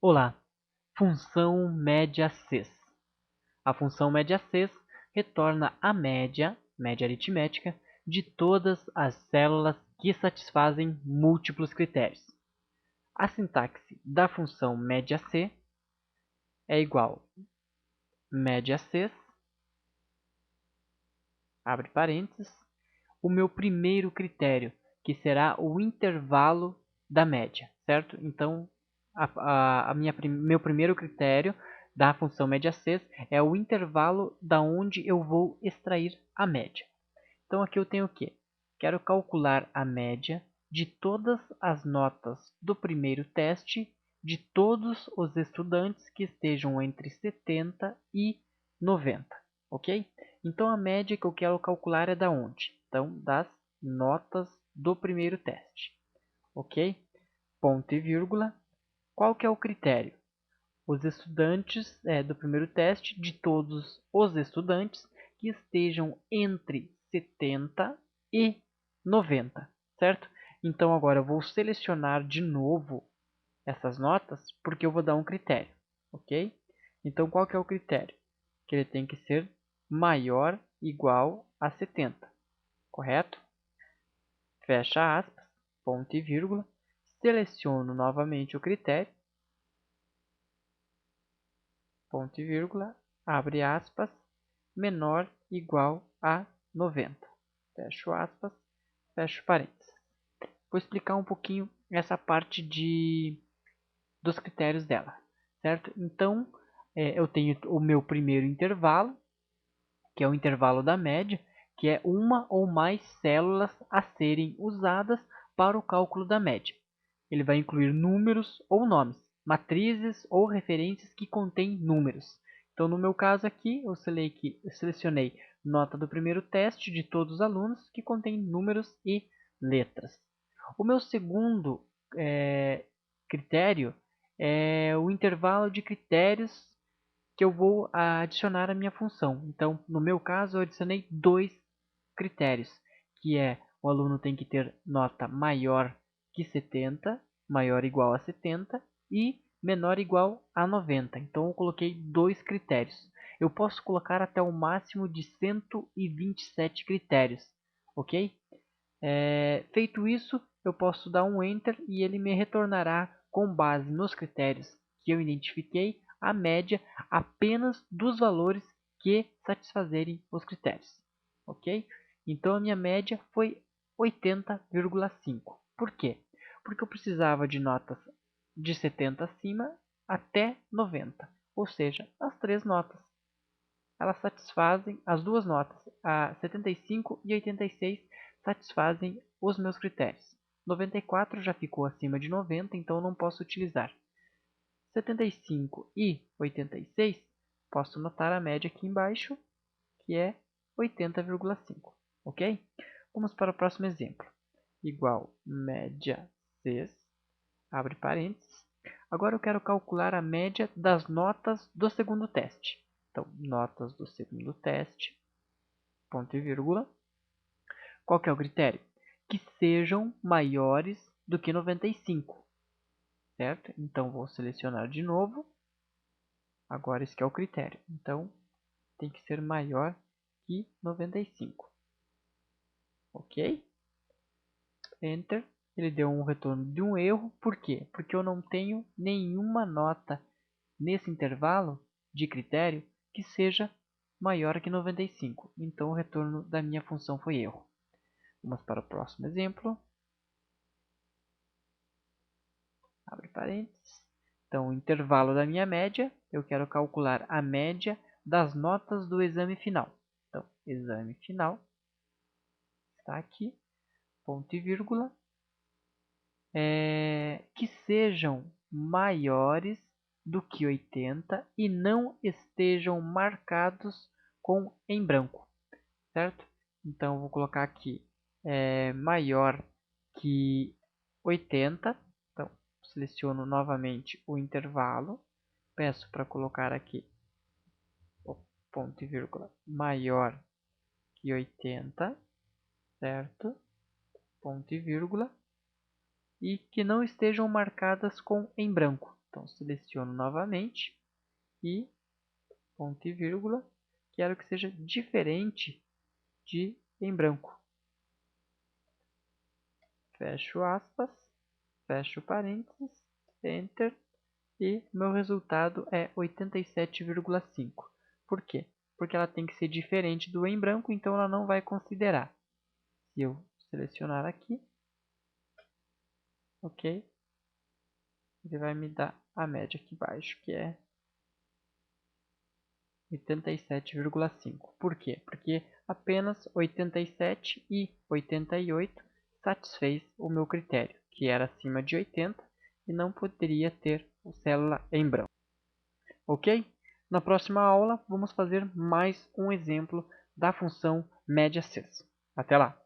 Olá, função média-cs. A função média-cs retorna a média aritmética, de todas as células que satisfazem múltiplos critérios. A sintaxe da função média-c é igual média-cs, abre parênteses, o meu primeiro critério, que será o intervalo da média, certo? Então, meu primeiro critério da função média-cs é o intervalo da onde eu vou extrair a média. Então, aqui eu tenho o quê? Quero calcular a média de todas as notas do primeiro teste de todos os estudantes que estejam entre 70 e 90, ok? Então, a média que eu quero calcular é da onde? Então, das notas do primeiro teste, ok? Ponto e vírgula. Qual que é o critério? Os estudantes do primeiro teste, de todos os estudantes que estejam entre 70 e 90, certo? Então, agora eu vou selecionar de novo essas notas, porque eu vou dar um critério, ok? Então, qual que é o critério? Que ele tem que ser maior ou igual a 70, correto? Fecha aspas, ponto e vírgula. Seleciono novamente o critério, ponto e vírgula, abre aspas, menor ou igual a 90. Fecho aspas, fecho parênteses. Vou explicar um pouquinho essa parte dos critérios dela, certo? Então, eu tenho o meu primeiro intervalo, que é o intervalo da média, que é uma ou mais células a serem usadas para o cálculo da média. Ele vai incluir números ou nomes, matrizes ou referências que contêm números. Então, no meu caso aqui, eu selecionei nota do primeiro teste de todos os alunos que contém números e letras. O meu segundo critério é o intervalo de critérios que eu vou adicionar à minha função. Então, no meu caso, eu adicionei dois critérios, que é o aluno tem que ter nota maior que 70, maior ou igual a 70 e menor ou igual a 90. Então, eu coloquei dois critérios. Eu posso colocar até o máximo de 127 critérios, ok? Feito isso, eu posso dar um Enter e ele me retornará, com base nos critérios que eu identifiquei, a média apenas dos valores que satisfazerem os critérios, ok? Então, a minha média foi 80,5. Por quê? Porque eu precisava de notas de 70 acima até 90, ou seja, as três notas. Elas satisfazem as duas notas, a 75 e 86, satisfazem os meus critérios. 94 já ficou acima de 90, então não posso utilizar. 75 e 86, posso notar a média aqui embaixo, que é 80,5, ok? Vamos para o próximo exemplo. Igual média cs, abre parênteses. Agora eu quero calcular a média das notas do segundo teste. Então, notas do segundo teste, ponto e vírgula. Qual que é o critério? Que sejam maiores do que 95, certo? Então, vou selecionar de novo. Agora, esse que é o critério. Então, tem que ser maior que 95. Ok? Enter. Ele deu um retorno de um erro. Por quê? Porque eu não tenho nenhuma nota nesse intervalo de critério que seja maior que 95. Então, o retorno da minha função foi erro. Vamos para o próximo exemplo. Abre parênteses. Então, o intervalo da minha média, eu quero calcular a média das notas do exame final. Então, exame final está aqui, ponto e vírgula, que sejam maiores do que 80 e não estejam marcados em branco, certo? Então, vou colocar aqui maior que 80. Então, seleciono novamente o intervalo, peço para colocar aqui o ponto e vírgula maior que 80, certo? Ponto e vírgula, e que não estejam marcadas em branco. Então, seleciono novamente e ponto e vírgula. Quero que seja diferente de em branco. Fecho aspas, fecho parênteses, Enter. E meu resultado é 87,5. Por quê? Porque ela tem que ser diferente do em branco, então ela não vai considerar. Se eu selecionar aqui, ok, ele vai me dar a média aqui embaixo, que é 87,5. Por quê? Porque apenas 87 e 88 satisfez o meu critério, que era acima de 80 e não poderia ter célula em branco. Ok? Na próxima aula, vamos fazer mais um exemplo da função média-cs. Até lá!